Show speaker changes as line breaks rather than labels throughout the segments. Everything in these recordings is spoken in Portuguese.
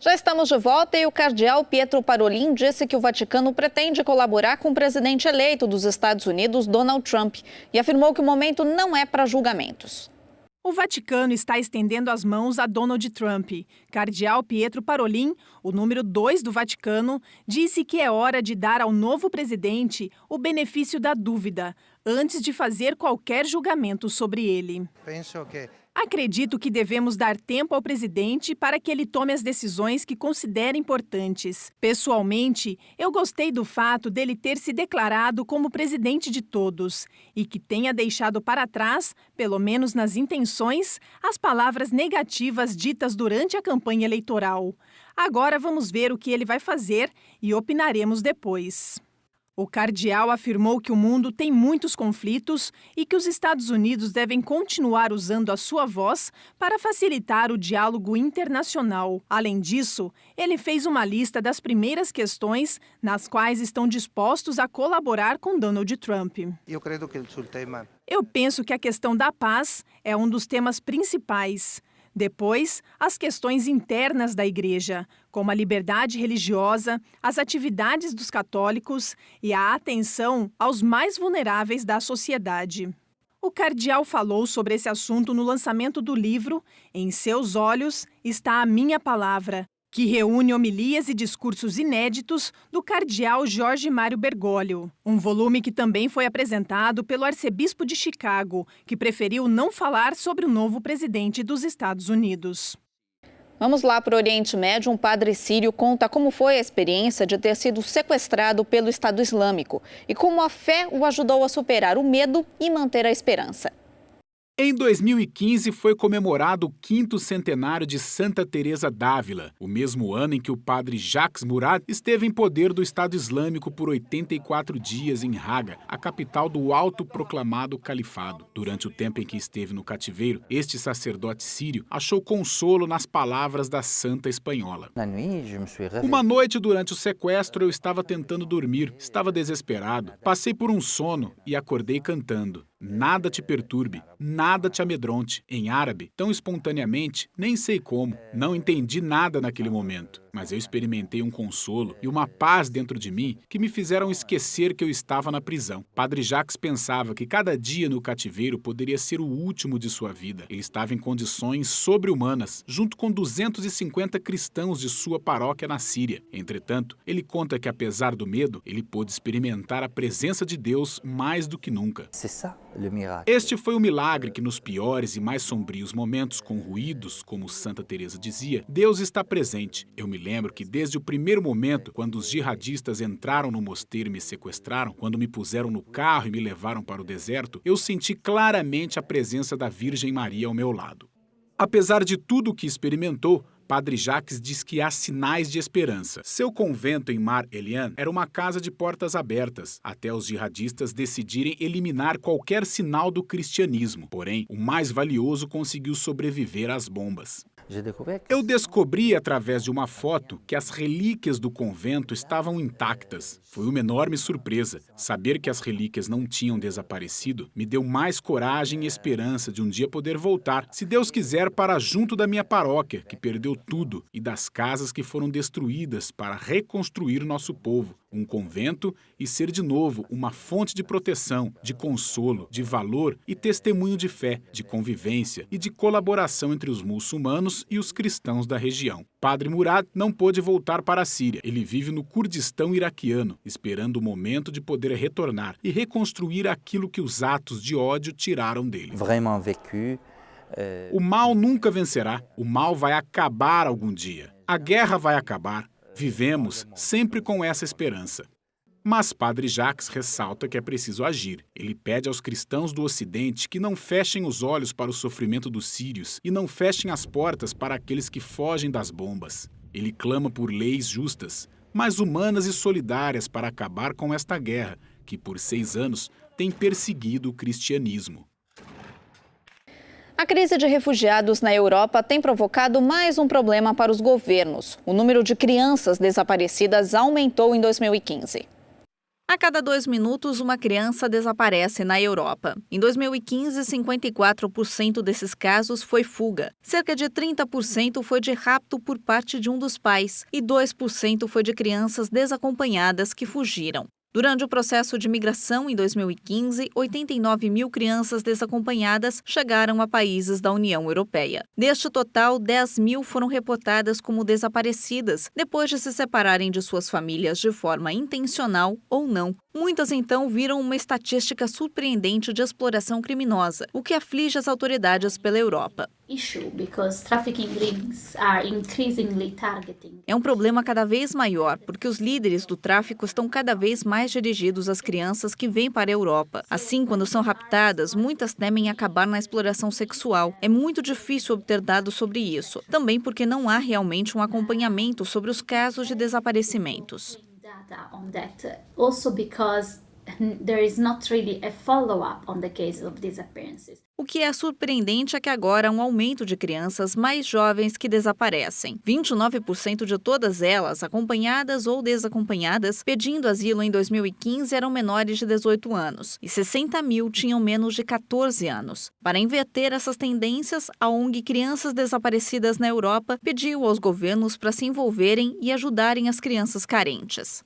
Já estamos de volta e o cardeal Pietro Parolin disse que o Vaticano pretende colaborar com o presidente eleito dos Estados Unidos, Donald Trump, e afirmou que o momento não é para julgamentos.
O Vaticano está estendendo as mãos a Donald Trump. Cardeal Pietro Parolin, o número 2 do Vaticano, disse que é hora de dar ao novo presidente o benefício da dúvida, antes de fazer qualquer julgamento sobre ele. Acredito que devemos dar tempo ao presidente para que ele tome as decisões que considera importantes. Pessoalmente, eu gostei do fato dele ter se declarado como presidente de todos e que tenha deixado para trás, pelo menos nas intenções, as palavras negativas ditas durante a campanha eleitoral. Agora vamos ver o que ele vai fazer e opinaremos depois. O cardeal afirmou que o mundo tem muitos conflitos e que os Estados Unidos devem continuar usando a sua voz para facilitar o diálogo internacional. Além disso, ele fez uma lista das primeiras questões nas quais estão dispostos a colaborar com Donald Trump. Eu penso que a questão da paz é um dos temas principais. Depois, as questões internas da Igreja, como a liberdade religiosa, as atividades dos católicos e a atenção aos mais vulneráveis da sociedade. O cardeal falou sobre esse assunto no lançamento do livro Em Seus Olhos está a Minha Palavra, que reúne homilias e discursos inéditos do cardeal Jorge Mário Bergoglio. Um volume que também foi apresentado pelo arcebispo de Chicago, que preferiu não falar sobre o novo presidente dos Estados Unidos.
Vamos lá para o Oriente Médio. Um padre sírio conta como foi a experiência de ter sido sequestrado pelo Estado Islâmico e como a fé o ajudou a superar o medo e manter a esperança.
Em 2015 foi comemorado o 5º centenário de Santa Teresa d'Ávila, o mesmo ano em que o padre Jacques Murad esteve em poder do Estado Islâmico por 84 dias em Haga, a capital do autoproclamado califado. Durante o tempo em que esteve no cativeiro, este sacerdote sírio achou consolo nas palavras da santa espanhola. Uma noite durante o sequestro eu estava tentando dormir, estava desesperado, passei por um sono e acordei cantando. Nada te perturbe, nada te amedronte. Em árabe, tão espontaneamente, nem sei como. Não entendi nada naquele momento, mas eu experimentei um consolo e uma paz dentro de mim que me fizeram esquecer que eu estava na prisão. Padre Jacques pensava que cada dia no cativeiro poderia ser o último de sua vida. Ele estava em condições sobre-humanas, junto com 250 cristãos de sua paróquia na Síria. Entretanto, ele conta que apesar do medo, ele pôde experimentar a presença de Deus mais do que nunca. Este foi o milagre que nos piores e mais sombrios momentos, com ruídos, como Santa Teresa dizia, Deus está presente. Eu me lembro que desde o primeiro momento, quando os jihadistas entraram no mosteiro e me sequestraram, quando me puseram no carro e me levaram para o deserto, eu senti claramente a presença da Virgem Maria ao meu lado. Apesar de tudo o que experimentou, Padre Jacques diz que há sinais de esperança. Seu convento em Mar Elian era uma casa de portas abertas, até os jihadistas decidirem eliminar qualquer sinal do cristianismo. Porém, o mais valioso conseguiu sobreviver às bombas. Eu descobri através de uma foto que as relíquias do convento estavam intactas. Foi uma enorme surpresa. Saber que as relíquias não tinham desaparecido me deu mais coragem e esperança de um dia poder voltar, se Deus quiser, para junto da minha paróquia, que perdeu tudo, e das casas que foram destruídas para reconstruir nosso povo. Um convento e ser de novo uma fonte de proteção, de consolo, de valor e testemunho de fé, de convivência e de colaboração entre os muçulmanos e os cristãos da região. Padre Murad não pôde voltar para a Síria. Ele vive no Kurdistão iraquiano, esperando o momento de poder retornar e reconstruir aquilo que os atos de ódio tiraram dele. O mal nunca vencerá. O mal vai acabar algum dia. A guerra vai acabar. Vivemos sempre com essa esperança. Mas Padre Jacques ressalta que é preciso agir. Ele pede aos cristãos do Ocidente que não fechem os olhos para o sofrimento dos sírios e não fechem as portas para aqueles que fogem das bombas. Ele clama por leis justas, mas humanas e solidárias para acabar com esta guerra, que por 6 anos tem perseguido o cristianismo.
A crise de refugiados na Europa tem provocado mais um problema para os governos. O número de crianças desaparecidas aumentou em 2015. A cada 2 minutos, uma criança desaparece na Europa. Em 2015, 54% desses casos foi fuga. Cerca de 30% foi de rapto por parte de um dos pais e 2% foi de crianças desacompanhadas que fugiram. Durante o processo de migração em 2015, 89 mil crianças desacompanhadas chegaram a países da União Europeia. Deste total, 10 mil foram reportadas como desaparecidas, depois de se separarem de suas famílias de forma intencional ou não. Muitas, então, viram uma estatística surpreendente de exploração criminosa, o que aflige as autoridades pela Europa. É um problema cada vez maior, porque os líderes do tráfico estão cada vez mais dirigidos às crianças que vêm para a Europa. Assim, quando são raptadas, muitas temem acabar na exploração sexual. É muito difícil obter dados sobre isso, também porque não há realmente um acompanhamento sobre os casos de desaparecimentos.
There is not really a follow-up on the cases of disappearances.
O que é surpreendente é que agora há um aumento de crianças mais jovens que desaparecem. 29% de todas elas, acompanhadas ou desacompanhadas, pedindo asilo em 2015 eram menores de 18 anos e 60 mil tinham menos de 14 anos. Para inverter essas tendências, a ONG Crianças Desaparecidas na Europa pediu aos governos para se envolverem e ajudarem as crianças carentes.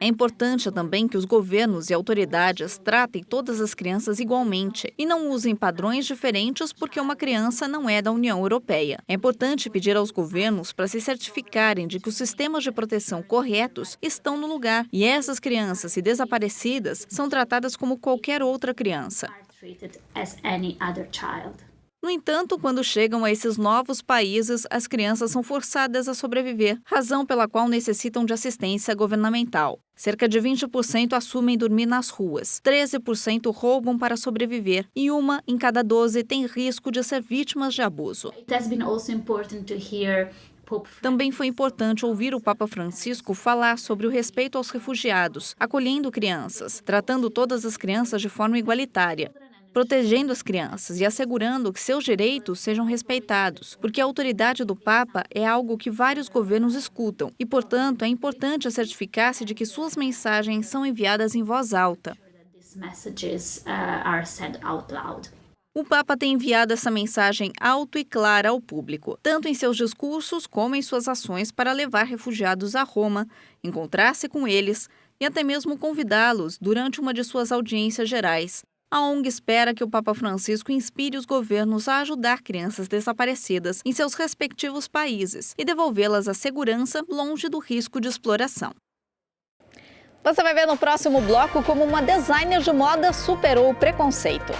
É importante também que os governos e autoridades tratem todas as crianças igualmente e não usem padrões diferentes porque uma criança não é da União Europeia. É importante pedir aos governos para se certificarem de que os sistemas de proteção corretos estão no lugar e essas crianças e desaparecidas são tratadas como qualquer outra criança. No entanto, quando chegam a esses novos países, as crianças são forçadas a sobreviver, razão pela qual necessitam de assistência governamental. Cerca de 20% assumem dormir nas ruas, 13% roubam para sobreviver e 1 em cada 12 tem risco de ser vítimas de abuso. Também foi importante ouvir o Papa Francisco falar sobre o respeito aos refugiados, acolhendo crianças, tratando todas as crianças de forma igualitária, protegendo as crianças e assegurando que seus direitos sejam respeitados, porque a autoridade do Papa é algo que vários governos escutam e, portanto, é importante certificar-se de que suas mensagens são enviadas em voz alta. O Papa tem enviado essa mensagem alto e clara ao público, tanto em seus discursos como em suas ações para levar refugiados a Roma, encontrar-se com eles e até mesmo convidá-los durante uma de suas audiências gerais. A ONG espera que o Papa Francisco inspire os governos a ajudar crianças desaparecidas em seus respectivos países e devolvê-las à segurança longe do risco de exploração. Você vai ver no próximo bloco como uma designer de moda superou o preconceito.